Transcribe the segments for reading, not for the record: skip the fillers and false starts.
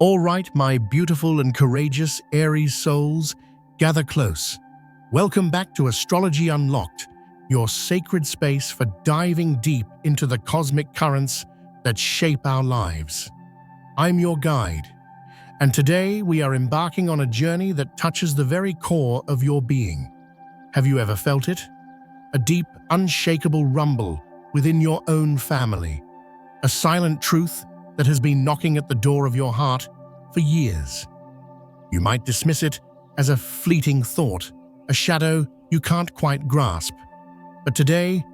All right, my beautiful and courageous Aries souls, gather close. Welcome back to Astrology Unlocked, your sacred space for diving deep into the cosmic currents that shape our lives. I'm your guide, and today we are embarking on a journey that touches the very core of your being. Have you ever felt it? A deep, unshakable rumble within your own family. A silent truth that has been knocking at the door of your heart for years. You might dismiss it as a fleeting thought, a shadow you can't quite grasp. But today,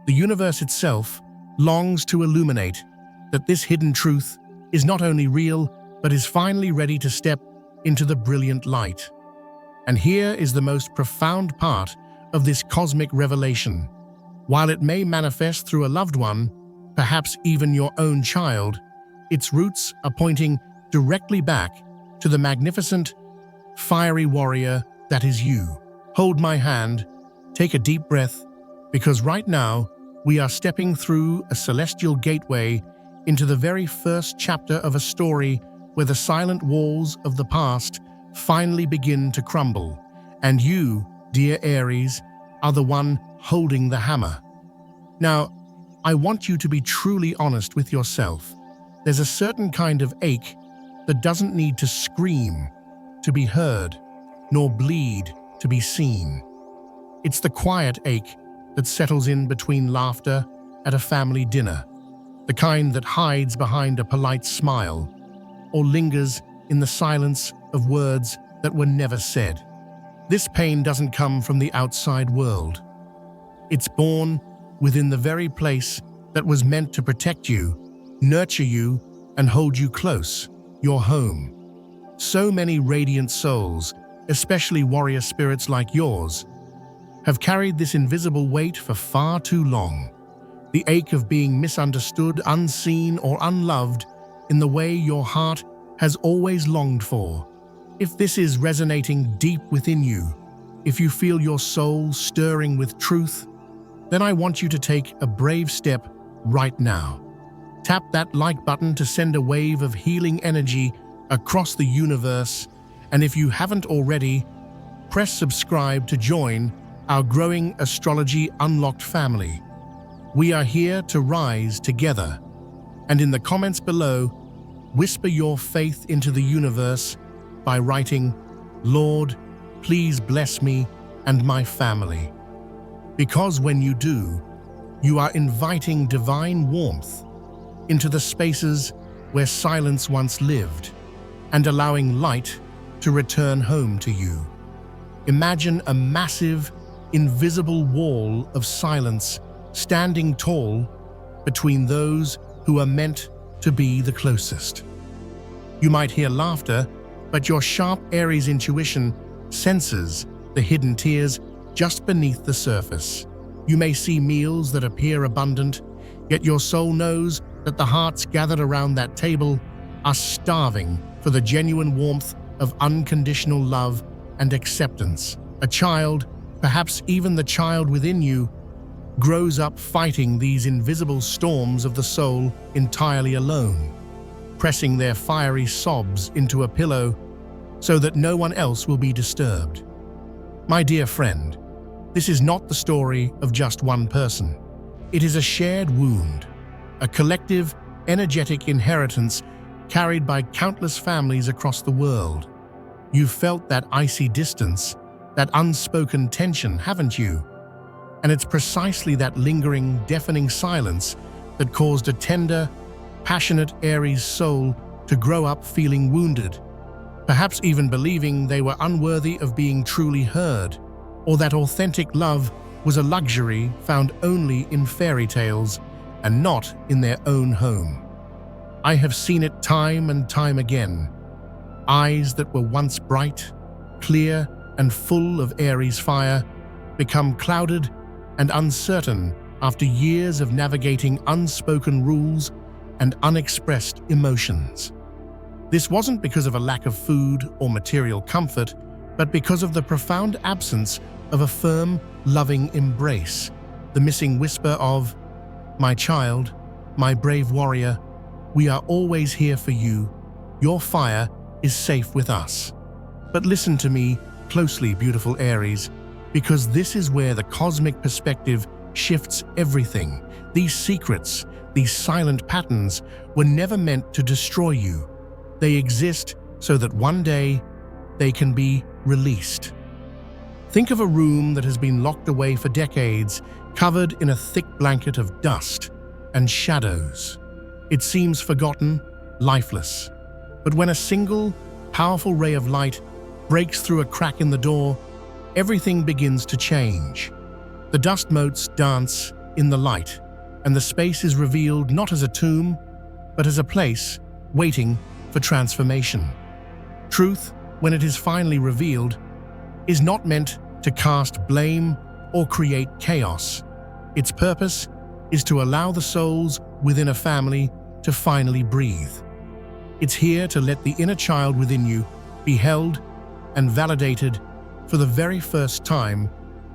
the universe itself longs to illuminate that this hidden truth is not only real, but is finally ready to step into the brilliant light. And here is the most profound part of this cosmic revelation. While it may manifest through a loved one, perhaps even your own child, its roots are pointing directly back to the magnificent, fiery warrior that is you. Hold my hand, take a deep breath, because right now we are stepping through a celestial gateway into the very first chapter of a story where the silent walls of the past finally begin to crumble. And you, dear Aries, are the one holding the hammer. Now, I want you to be truly honest with yourself. There's a certain kind of ache that doesn't need to scream to be heard, nor bleed to be seen. It's the quiet ache that settles in between laughter at a family dinner, the kind that hides behind a polite smile, or lingers in the silence of words that were never said. This pain doesn't come from the outside world. It's born within the very place that was meant to protect you, nurture you, and hold you close, your home. So many radiant souls, especially warrior spirits like yours, have carried this invisible weight for far too long. The ache of being misunderstood, unseen, or unloved in the way your heart has always longed for. If this is resonating deep within you, if you feel your soul stirring with truth, then I want you to take a brave step right now. Tap that like button to send a wave of healing energy across the universe, and if you haven't already, press subscribe to join our growing Astrology Unlocked family. We are here to rise together, and in the comments below, whisper your faith into the universe by writing, "Lord, please bless me and my family." Because when you do, you are inviting divine warmth into the spaces where silence once lived and allowing light to return home to you. Imagine a massive, invisible wall of silence standing tall between those who are meant to be the closest. You might hear laughter, but your sharp Aries intuition senses the hidden tears just beneath the surface. You may see meals that appear abundant, yet your soul knows that the hearts gathered around that table are starving for the genuine warmth of unconditional love and acceptance. A child, perhaps even the child within you, grows up fighting these invisible storms of the soul entirely alone, pressing their fiery sobs into a pillow so that no one else will be disturbed. My dear friend, this is not the story of just one person. It is a shared wound, a collective, energetic inheritance carried by countless families across the world. You've felt that icy distance, that unspoken tension, haven't you? And it's precisely that lingering, deafening silence that caused a tender, passionate Aries soul to grow up feeling wounded, perhaps even believing they were unworthy of being truly heard, or that authentic love was a luxury found only in fairy tales and not in their own home. I have seen it time and time again. Eyes that were once bright, clear, and full of Aries fire become clouded and uncertain after years of navigating unspoken rules and unexpressed emotions. This wasn't because of a lack of food or material comfort, but because of the profound absence of a firm, loving embrace, the missing whisper of, "My child, my brave warrior, we are always here for you. Your fire is safe with us. But listen to me closely, beautiful Aries, because this is where the cosmic perspective shifts everything. These secrets, these silent patterns, were never meant to destroy you. They exist so that one day they can be released. Think of a room that has been locked away for decades, covered in a thick blanket of dust and shadows. It seems forgotten, lifeless. But when a single, powerful ray of light breaks through a crack in the door, everything begins to change. The dust motes dance in the light, and the space is revealed not as a tomb, but as a place waiting for transformation. Truth, when it is finally revealed, is not meant to cast blame or create chaos. Its purpose is to allow the souls within a family to finally breathe. It's here to let the inner child within you be held and validated for the very first time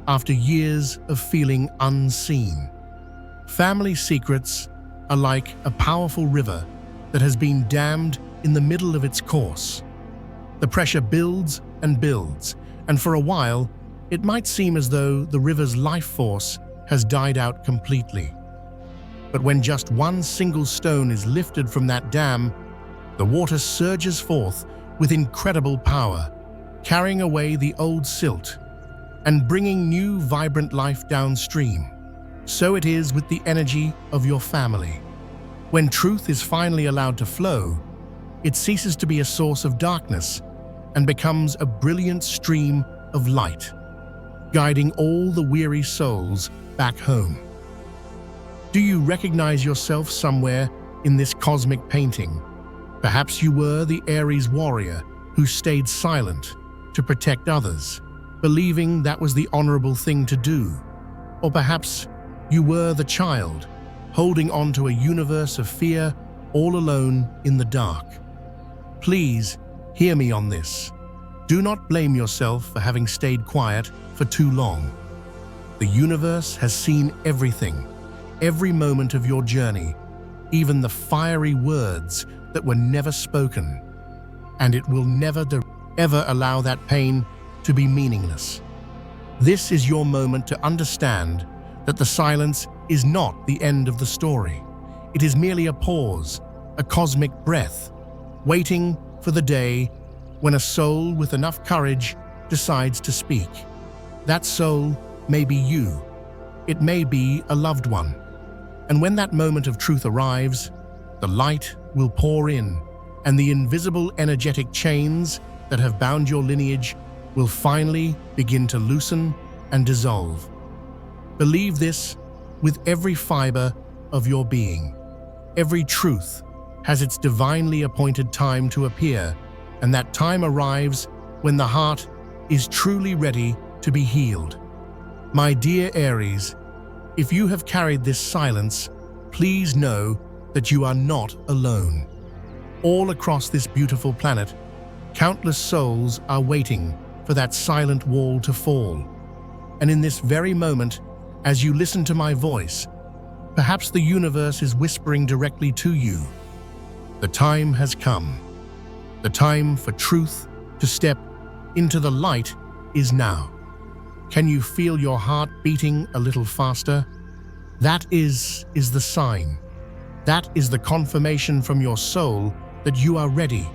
after years of feeling unseen. Family secrets are like a powerful river that has been dammed in the middle of its course. The pressure builds and builds, and for a while, it might seem as though the river's life force has died out completely. But when just one single stone is lifted from that dam, the water surges forth with incredible power, carrying away the old silt and bringing new, vibrant life downstream. So it is with the energy of your family. When truth is finally allowed to flow, it ceases to be a source of darkness and becomes a brilliant stream of light, guiding all the weary souls back home. Do you recognize yourself somewhere in this cosmic painting? Perhaps you were the Aries warrior who stayed silent to protect others, believing that was the honorable thing to do. Or perhaps you were the child, holding on to a universe of fear all alone in the dark. Please hear me on this. Do not blame yourself for having stayed quiet for too long. The universe has seen everything, every moment of your journey, even the fiery words that were never spoken, and it will never ever allow that pain to be meaningless. This is your moment to understand that the silence is not the end of the story. It is merely a pause, a cosmic breath, waiting for the day when a soul with enough courage decides to speak. That soul may be you. It may be a loved one. And when that moment of truth arrives, the light will pour in, and the invisible energetic chains that have bound your lineage will finally begin to loosen and dissolve. Believe this with every fiber of your being. Every truth has its divinely appointed time to appear, and that time arrives when the heart is truly ready to be healed. My dear Aries, if you have carried this silence, please know that you are not alone. All across this beautiful planet, countless souls are waiting for that silent wall to fall. And in this very moment, as you listen to my voice, perhaps the universe is whispering directly to you. The time has come. The time for truth to step into the light is now. Can you feel your heart beating a little faster? That is the sign. That is the confirmation from your soul that you are ready.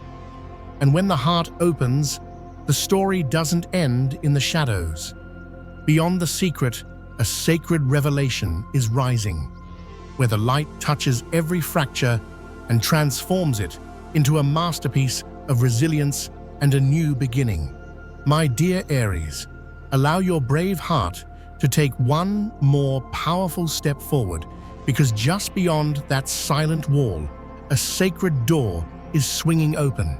And when the heart opens, the story doesn't end in the shadows. Beyond the secret, a sacred revelation is rising, where the light touches every fracture and transforms it into a masterpiece of resilience and a new beginning. My dear Aries, allow your brave heart to take one more powerful step forward, because just beyond that silent wall, a sacred door is swinging open.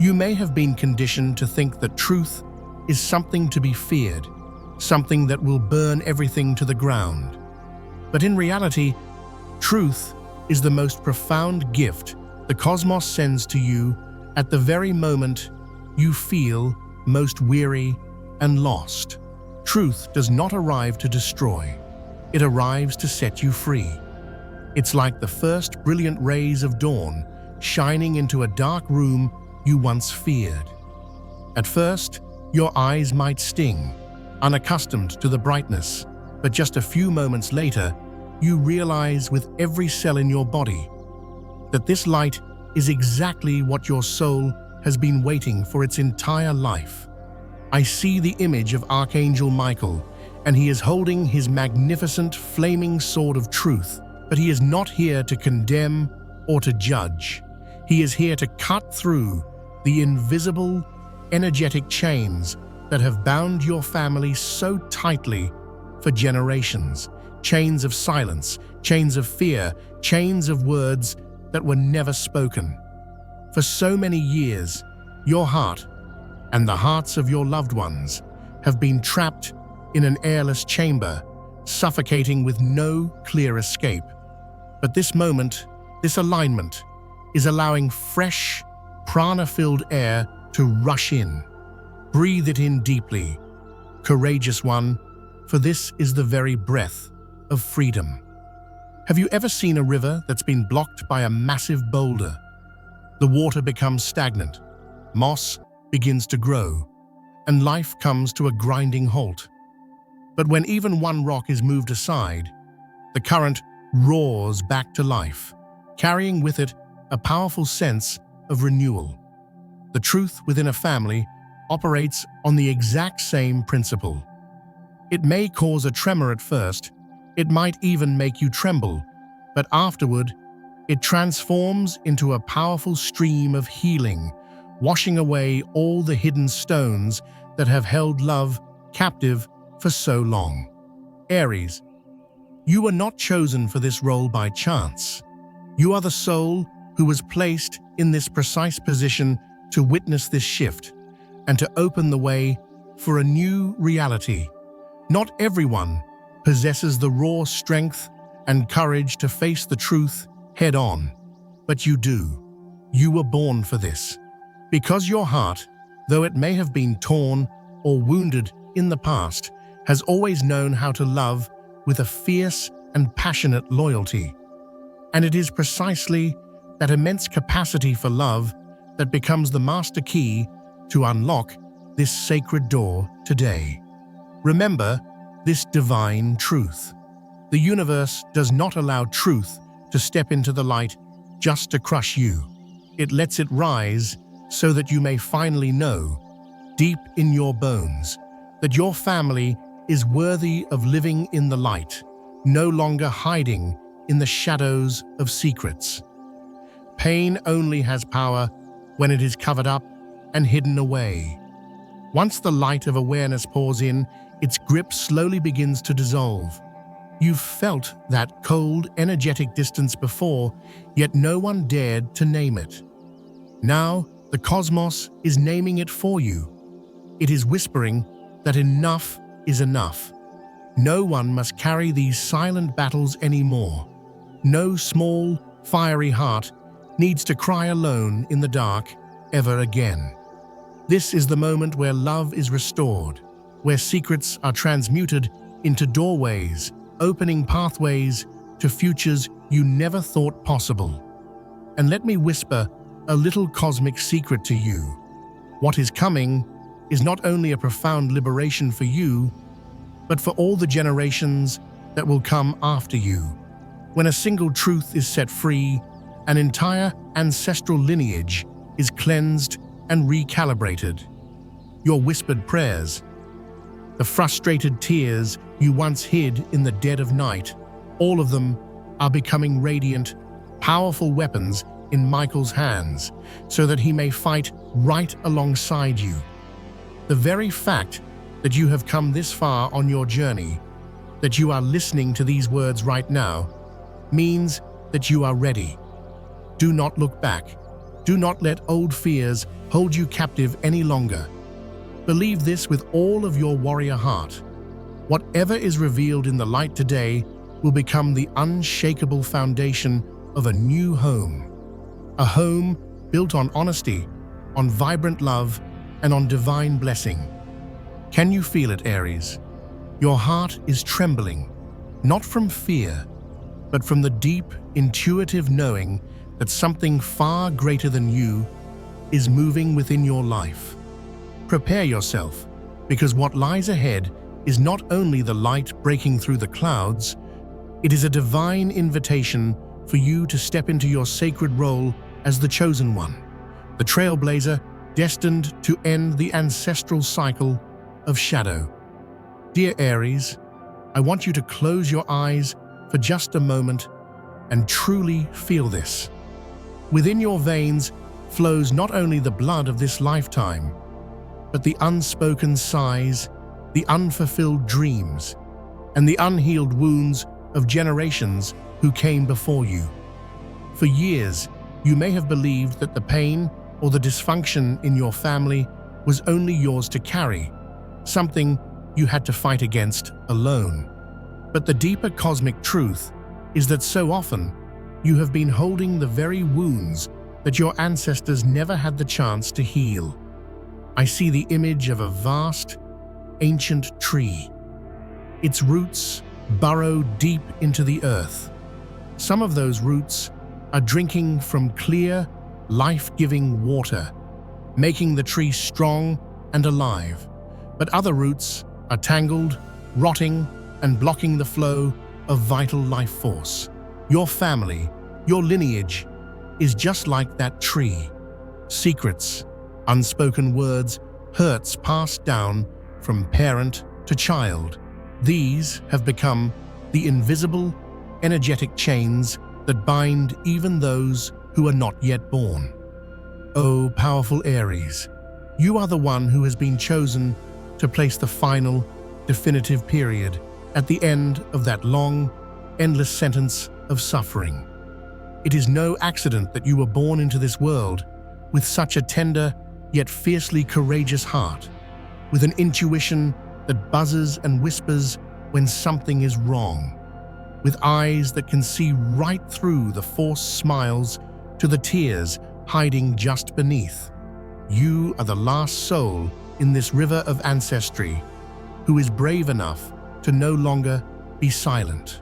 You may have been conditioned to think that truth is something to be feared, something that will burn everything to the ground. But in reality, truth is the most profound gift the cosmos sends to you at the very moment you feel most weary and lost. Truth does not arrive to destroy. It arrives to set you free. It's like the first brilliant rays of dawn shining into a dark room you once feared. At first, your eyes might sting, unaccustomed to the brightness, but just a few moments later, you realize with every cell in your body that this light is exactly what your soul has been waiting for its entire life. I see the image of Archangel Michael, and he is holding his magnificent flaming sword of truth, but he is not here to condemn or to judge. He is here to cut through the invisible, energetic chains that have bound your family so tightly for generations. Chains of silence, chains of fear, chains of words that were never spoken. For so many years, your heart and the hearts of your loved ones have been trapped in an airless chamber, suffocating with no clear escape. But this moment, this alignment, is allowing fresh, prana-filled air to rush in. Breathe it in deeply, courageous one, for this is the very breath of freedom. Have you ever seen a river that's been blocked by a massive boulder? The water becomes stagnant, moss begins to grow, and life comes to a grinding halt. But when even one rock is moved aside, the current roars back to life, carrying with it a powerful sense of renewal. The truth within a family operates on the exact same principle. It may cause a tremor at first, it might even make you tremble, but afterward, it transforms into a powerful stream of healing, washing away all the hidden stones that have held love captive for so long. Aries, you were not chosen for this role by chance. You are the soul who was placed in this precise position to witness this shift and to open the way for a new reality. Not everyone possesses the raw strength and courage to face the truth head-on, but you do. You were born for this. Because your heart, though it may have been torn or wounded in the past, has always known how to love with a fierce and passionate loyalty. And it is precisely that immense capacity for love that becomes the master key to unlock this sacred door today. Remember this divine truth. The universe does not allow truth to step into the light just to crush you. It lets it rise so that you may finally know, deep in your bones, that your family is worthy of living in the light, no longer hiding in the shadows of secrets. Pain only has power when it is covered up and hidden away. Once the light of awareness pours in, its grip slowly begins to dissolve. You've felt that cold, energetic distance before, yet no one dared to name it. Now, the cosmos is naming it for you. It is whispering that enough is enough. No one must carry these silent battles anymore. No small, fiery heart needs to cry alone in the dark ever again. This is the moment where love is restored, where secrets are transmuted into doorways, opening pathways to futures you never thought possible. And let me whisper a little cosmic secret to you. What is coming is not only a profound liberation for you, but for all the generations that will come after you. When a single truth is set free, an entire ancestral lineage is cleansed and recalibrated. Your whispered prayers, the frustrated tears you once hid in the dead of night, all of them are becoming radiant, powerful weapons in Michael's hands, so that he may fight right alongside you. The very fact that you have come this far on your journey, that you are listening to these words right now, means that you are ready. Do not look back. Do not let old fears hold you captive any longer. Believe this with all of your warrior heart. Whatever is revealed in the light today will become the unshakable foundation of a new home. A home built on honesty, on vibrant love, and on divine blessing. Can you feel it, Aries? Your heart is trembling, not from fear, but from the deep, intuitive knowing that something far greater than you is moving within your life. Prepare yourself, because what lies ahead is not only the light breaking through the clouds, it is a divine invitation for you to step into your sacred role as the chosen one, the trailblazer destined to end the ancestral cycle of shadow. Dear Aries, I want you to close your eyes for just a moment and truly feel this. Within your veins flows not only the blood of this lifetime, but the unspoken sighs, the unfulfilled dreams, and the unhealed wounds of generations who came before you. For years, you may have believed that the pain or the dysfunction in your family was only yours to carry, something you had to fight against alone. But the deeper cosmic truth is that so often, you have been holding the very wounds that your ancestors never had the chance to heal. I see the image of a vast, ancient tree. Its roots burrow deep into the earth. Some of those roots are drinking from clear, life-giving water, making the tree strong and alive. But other roots are tangled, rotting, and blocking the flow of vital life force. Your family, your lineage, is just like that tree. Secrets, unspoken words, hurts passed down from parent to child. These have become the invisible, energetic chains that bind even those who are not yet born. Oh, powerful Aries, you are the one who has been chosen to place the final, definitive period at the end of that long, endless sentence of suffering. It is no accident that you were born into this world with such a tender yet fiercely courageous heart, with an intuition that buzzes and whispers when something is wrong, with eyes that can see right through the forced smiles to the tears hiding just beneath. You are the last soul in this river of ancestry who is brave enough to no longer be silent.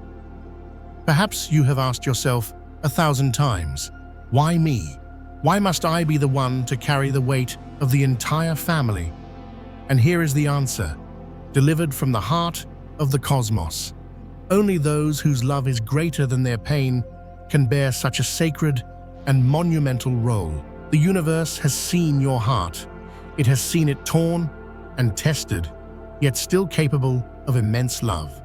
Perhaps you have asked yourself 1,000 times, why me? Why must I be the one to carry the weight of the entire family? And here is the answer, delivered from the heart of the cosmos. Only those whose love is greater than their pain can bear such a sacred and monumental role. The universe has seen your heart. It has seen it torn and tested, yet still capable of immense love.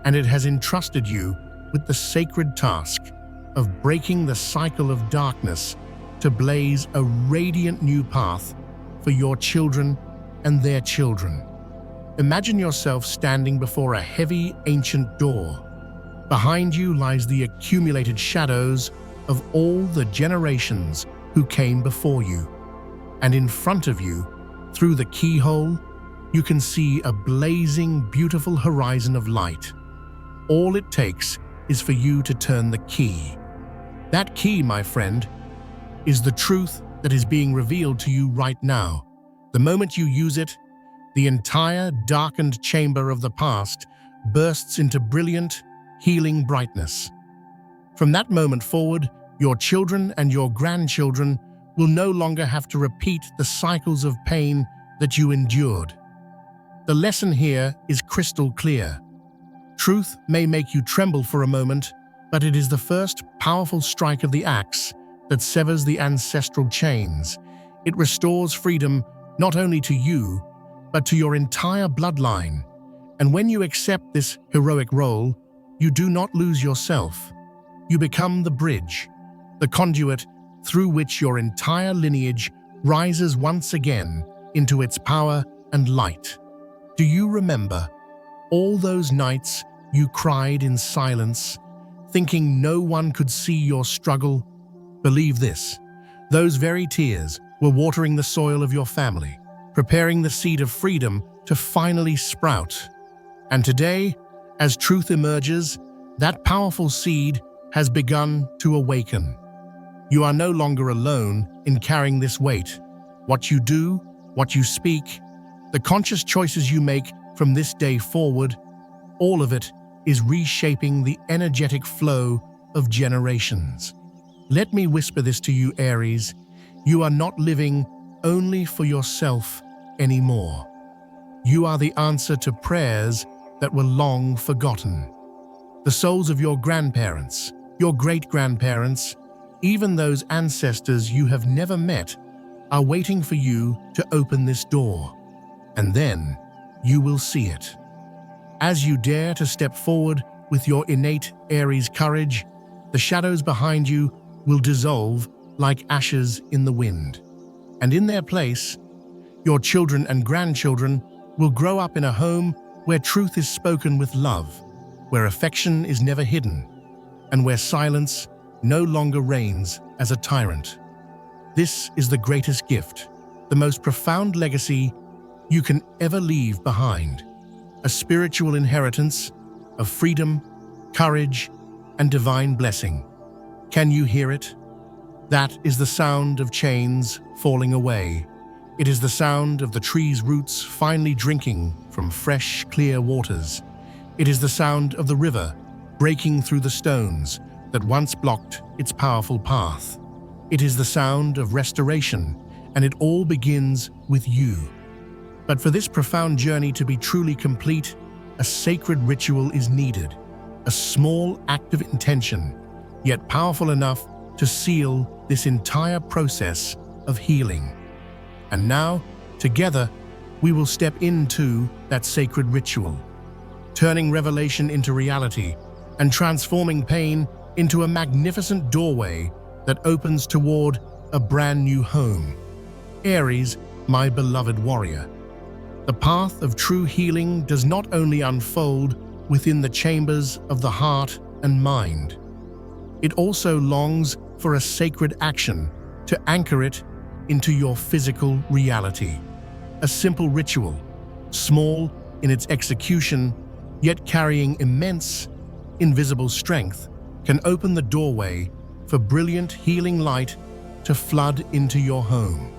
And it has entrusted you with the sacred task of breaking the cycle of darkness to blaze a radiant new path for your children and their children. Imagine yourself standing before a heavy, ancient door. Behind you lies the accumulated shadows of all the generations who came before you. And in front of you, through the keyhole, you can see a blazing, beautiful horizon of light. All it takes is for you to turn the key. That key, my friend, is the truth that is being revealed to you right now. The moment you use it, the entire darkened chamber of the past bursts into brilliant, healing brightness. From that moment forward, your children and your grandchildren will no longer have to repeat the cycles of pain that you endured. The lesson here is crystal clear. Truth may make you tremble for a moment, but it is the first powerful strike of the axe that severs the ancestral chains. It restores freedom not only to you, but to your entire bloodline. And when you accept this heroic role, you do not lose yourself. You become the bridge, the conduit through which your entire lineage rises once again into its power and light. Do you remember all those nights you cried in silence, thinking no one could see your struggle? Believe this, those very tears were watering the soil of your family, preparing the seed of freedom to finally sprout. And today, as truth emerges, that powerful seed has begun to awaken. You are no longer alone in carrying this weight. What you do, what you speak, the conscious choices you make from this day forward, all of it is reshaping the energetic flow of generations. Let me whisper this to you, Aries. You are not living only for yourself anymore. You are the answer to prayers that were long forgotten. The souls of your grandparents, your great-grandparents, even those ancestors you have never met, are waiting for you to open this door. And then you will see it. As you dare to step forward with your innate Aries courage, the shadows behind you will dissolve like ashes in the wind. And in their place, your children and grandchildren will grow up in a home where truth is spoken with love, where affection is never hidden, and where silence no longer reigns as a tyrant. This is the greatest gift, the most profound legacy you can ever leave behind. A spiritual inheritance of freedom, courage, and divine blessing. Can you hear it? That is the sound of chains falling away. It is the sound of the tree's roots finally drinking from fresh, clear waters. It is the sound of the river breaking through the stones that once blocked its powerful path. It is the sound of restoration, and it all begins with you. But for this profound journey to be truly complete, a sacred ritual is needed, a small act of intention, yet powerful enough to seal this entire process of healing. And now, together, we will step into that sacred ritual, turning revelation into reality and transforming pain into a magnificent doorway that opens toward a brand new home. Aries, my beloved warrior. The path of true healing does not only unfold within the chambers of the heart and mind. It also longs for a sacred action to anchor it into your physical reality. A simple ritual, small in its execution, yet carrying immense, invisible strength, can open the doorway for brilliant healing light to flood into your home.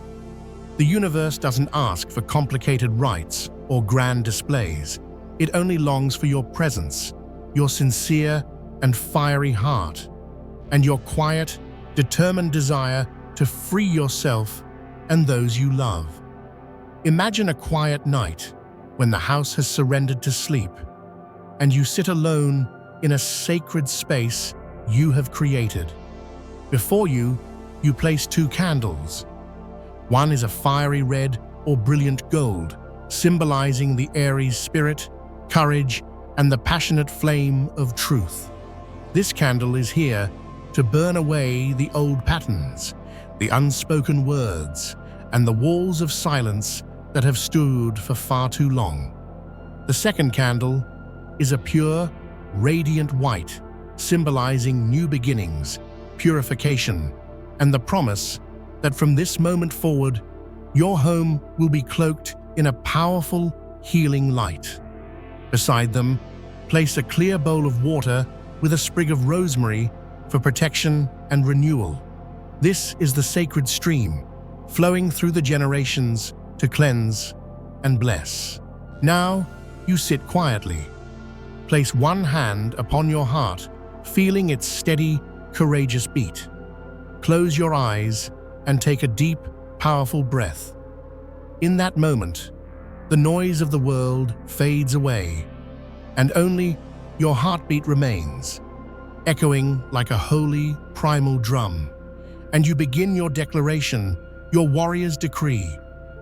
The universe doesn't ask for complicated rites or grand displays. It only longs for your presence, your sincere and fiery heart, and your quiet, determined desire to free yourself and those you love. Imagine a quiet night when the house has surrendered to sleep, and you sit alone in a sacred space you have created. Before you, you place 2 candles. One is a fiery red or brilliant gold, symbolizing the Aries spirit, courage, and the passionate flame of truth. This candle is here to burn away the old patterns, the unspoken words, and the walls of silence that have stood for far too long. The second candle is a pure, radiant white, symbolizing new beginnings, purification, and the promise that from this moment forward, your home will be cloaked in a powerful, healing light. Beside them, place a clear bowl of water with a sprig of rosemary for protection and renewal. This is the sacred stream, flowing through the generations to cleanse and bless. Now, you sit quietly. Place one hand upon your heart, feeling its steady, courageous beat. Close your eyes and take a deep, powerful breath. In that moment, the noise of the world fades away, and only your heartbeat remains, echoing like a holy, primal drum. And you begin your declaration, your warrior's decree.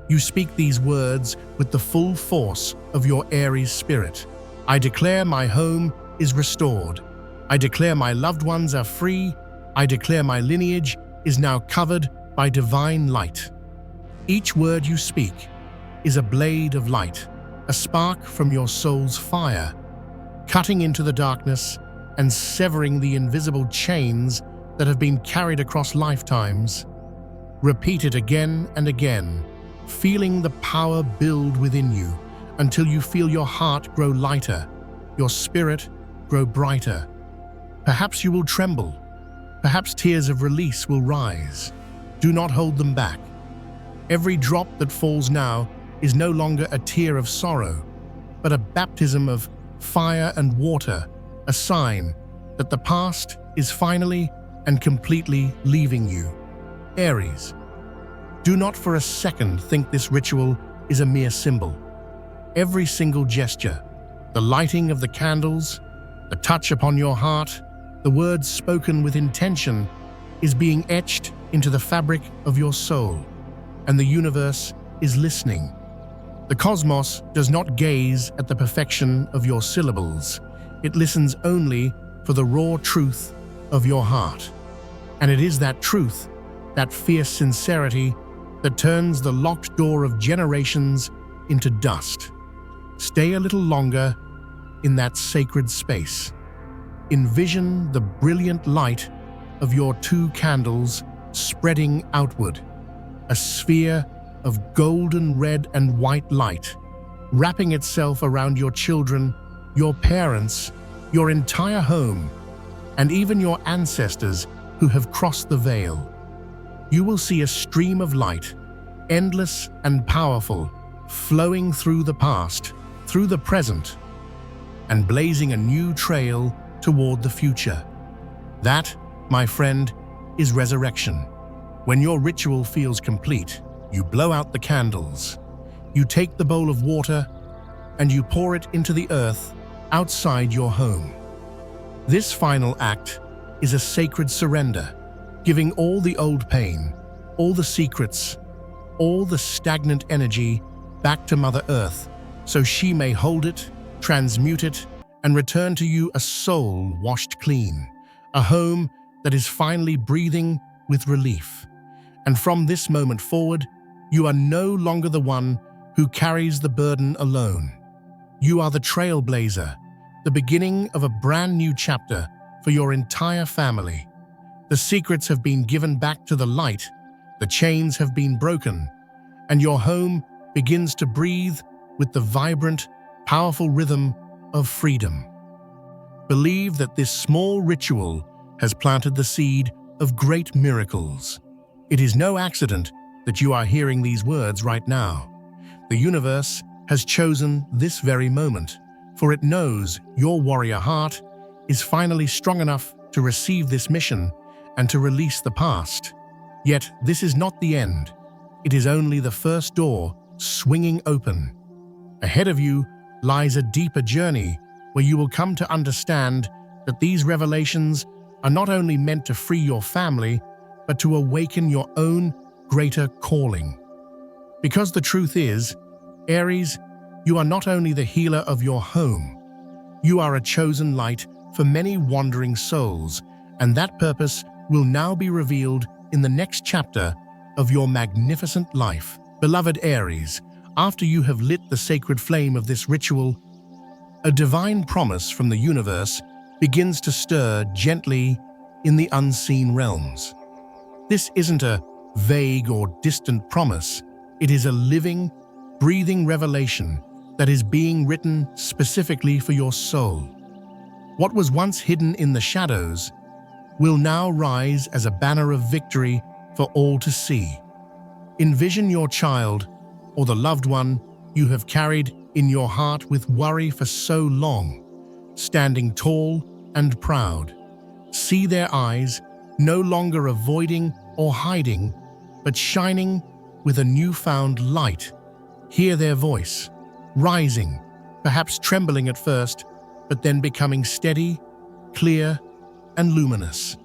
You speak these words with the full force of your Aries spirit. I declare my home is restored. I declare my loved ones are free. I declare my lineage is now covered by divine light. Each word you speak is a blade of light, a spark from your soul's fire, cutting into the darkness and severing the invisible chains that have been carried across lifetimes. Repeat it again and again, feeling the power build within you until you feel your heart grow lighter, your spirit grow brighter. Perhaps you will tremble. Perhaps tears of release will rise. Do not hold them back. Every drop that falls now is no longer a tear of sorrow, but a baptism of fire and water, a sign that the past is finally and completely leaving you. Aries, do not for a second think this ritual is a mere symbol. Every single gesture, the lighting of the candles, the touch upon your heart, the words spoken with intention, is being etched into the fabric of your soul, and the universe is listening. The cosmos does not gaze at the perfection of your syllables. It listens only for the raw truth of your heart. And it is that truth, that fierce sincerity, that turns the locked door of generations into dust. Stay a little longer in that sacred space. Envision the brilliant light of your 2 candles spreading outward, a sphere of golden red and white light, wrapping itself around your children, your parents, your entire home, and even your ancestors who have crossed the veil. You will see a stream of light, endless and powerful, flowing through the past, through the present, and blazing a new trail toward the future. That, my friend, is resurrection. When your ritual feels complete, you blow out the candles. You take the bowl of water and you pour it into the earth outside your home. This final act is a sacred surrender, giving all the old pain, all the secrets, all the stagnant energy back to Mother Earth, so she may hold it, transmute it, and return to you a soul washed clean, a home that is finally breathing with relief. And from this moment forward, you are no longer the one who carries the burden alone. You are the trailblazer, the beginning of a brand new chapter for your entire family. The secrets have been given back to the light, the chains have been broken, and your home begins to breathe with the vibrant, powerful rhythm of freedom. Believe that this small ritual has planted the seed of great miracles. It is no accident that you are hearing these words right now. The universe has chosen this very moment, for it knows your warrior heart is finally strong enough to receive this mission and to release the past. Yet this is not the end. It is only the first door swinging open. Ahead of you lies a deeper journey where you will come to understand that these revelations are not only meant to free your family, but to awaken your own greater calling. Because the truth is, Aries, you are not only the healer of your home, you are a chosen light for many wandering souls, and that purpose will now be revealed in the next chapter of your magnificent life. Beloved Aries, after you have lit the sacred flame of this ritual, a divine promise from the universe begins to stir gently in the unseen realms. This isn't a vague or distant promise. It is a living, breathing revelation that is being written specifically for your soul. What was once hidden in the shadows will now rise as a banner of victory for all to see. Envision your child or the loved one you have carried in your heart with worry for so long, standing tall and proud. See their eyes, no longer avoiding or hiding, but shining with a newfound light. Hear their voice, rising, perhaps trembling at first, but then becoming steady, clear, and luminous.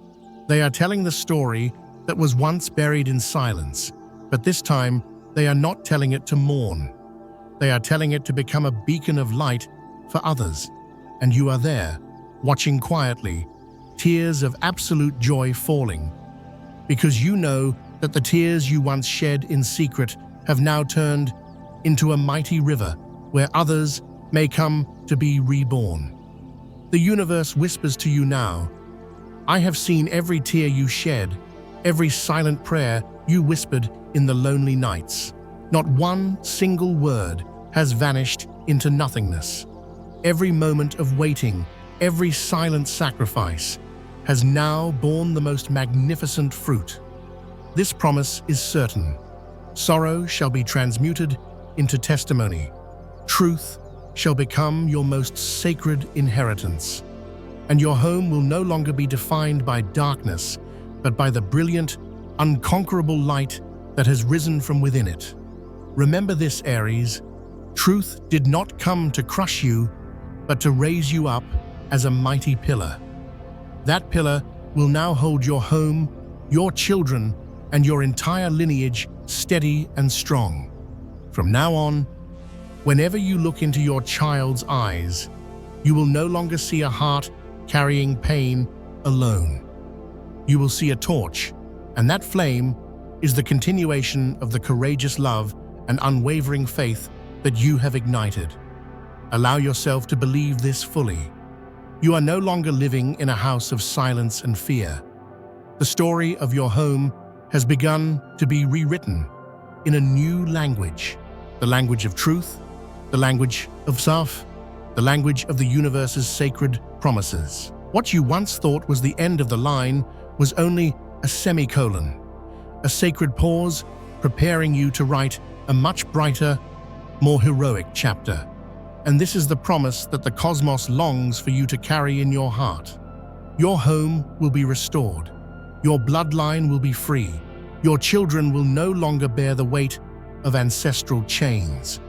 They are telling the story that was once buried in silence, but this time they are not telling it to mourn. They are telling it to become a beacon of light for others. And you are there, watching quietly, tears of absolute joy falling, because you know that the tears you once shed in secret have now turned into a mighty river where others may come to be reborn. The universe whispers to you now, I have seen every tear you shed, every silent prayer you whispered in the lonely nights. Not one single word has vanished into nothingness. Every moment of waiting, every silent sacrifice has now borne the most magnificent fruit. This promise is certain. Sorrow shall be transmuted into testimony. Truth shall become your most sacred inheritance. And your home will no longer be defined by darkness, but by the brilliant, unconquerable light that has risen from within it. Remember this, Aries. Truth did not come to crush you, but to raise you up as a mighty pillar. That pillar will now hold your home, your children, and your entire lineage steady and strong. From now on, whenever you look into your child's eyes, you will no longer see a heart carrying pain alone. You will see a torch, and that flame is the continuation of the courageous love and unwavering faith that you have ignited. Allow yourself to believe this fully. You are no longer living in a house of silence and fear. The story of your home has begun to be rewritten in a new language, the language of truth, the language of Saf, the language of the universe's sacred promises. What you once thought was the end of the line was only a semicolon, a sacred pause preparing you to write a much brighter, more heroic chapter. And this is the promise that the cosmos longs for you to carry in your heart. Your home will be restored. Your bloodline will be free. Your children will no longer bear the weight of ancestral chains.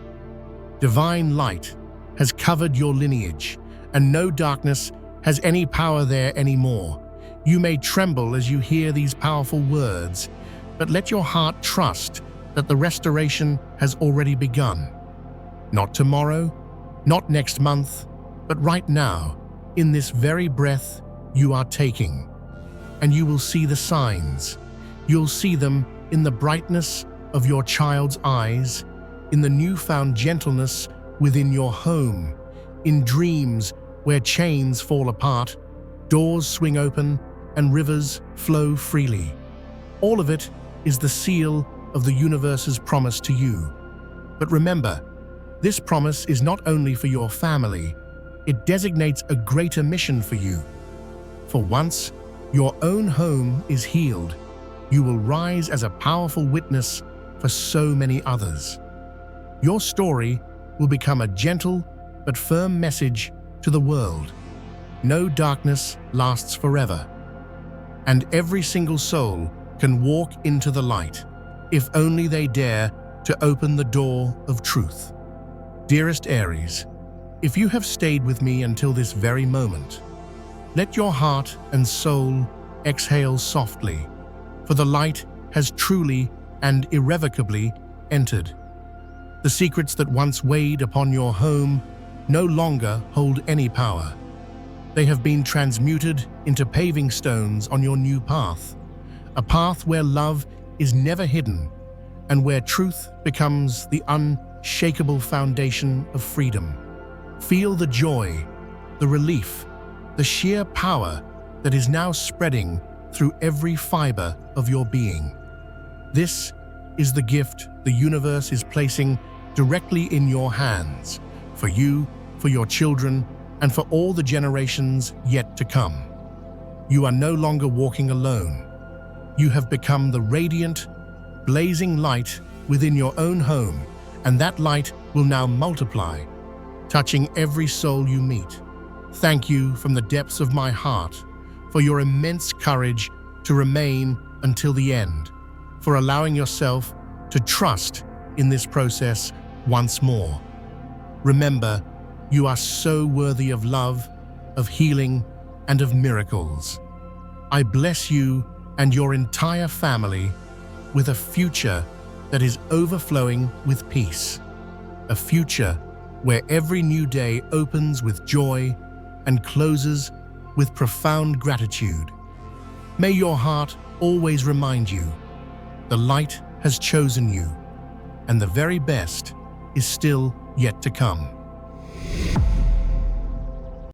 Divine light has covered your lineage, and no darkness has any power there anymore. You may tremble as you hear these powerful words, but let your heart trust that the restoration has already begun. Not tomorrow, not next month, but right now, in this very breath you are taking. And you will see the signs. You'll see them in the brightness of your child's eyes, in the newfound gentleness within your home, in dreams where chains fall apart, doors swing open, and rivers flow freely. All of it is the seal of the universe's promise to you. But remember, this promise is not only for your family, it designates a greater mission for you. For once your own home is healed, you will rise as a powerful witness for so many others. Your story will become a gentle but firm message to the world. No darkness lasts forever, and every single soul can walk into the light, if only they dare to open the door of truth. Dearest Aries, if you have stayed with me until this very moment, let your heart and soul exhale softly, for the light has truly and irrevocably entered. The secrets that once weighed upon your home no longer hold any power. They have been transmuted into paving stones on your new path, a path where love is never hidden and where truth becomes the unshakable foundation of freedom. Feel the joy, the relief, the sheer power that is now spreading through every fiber of your being. This is the gift the universe is placing directly in your hands, for you, for your children, and for all the generations yet to come. You are no longer walking alone. You have become the radiant, blazing light within your own home, and that light will now multiply, touching every soul you meet. Thank you from the depths of my heart for your immense courage to remain until the end, for allowing yourself to trust in this process once more. Remember, you are so worthy of love, of healing, and of miracles. I bless you and your entire family with a future that is overflowing with peace, a future where every new day opens with joy and closes with profound gratitude. May your heart always remind you, the light has chosen you, and the very best is still yet to come.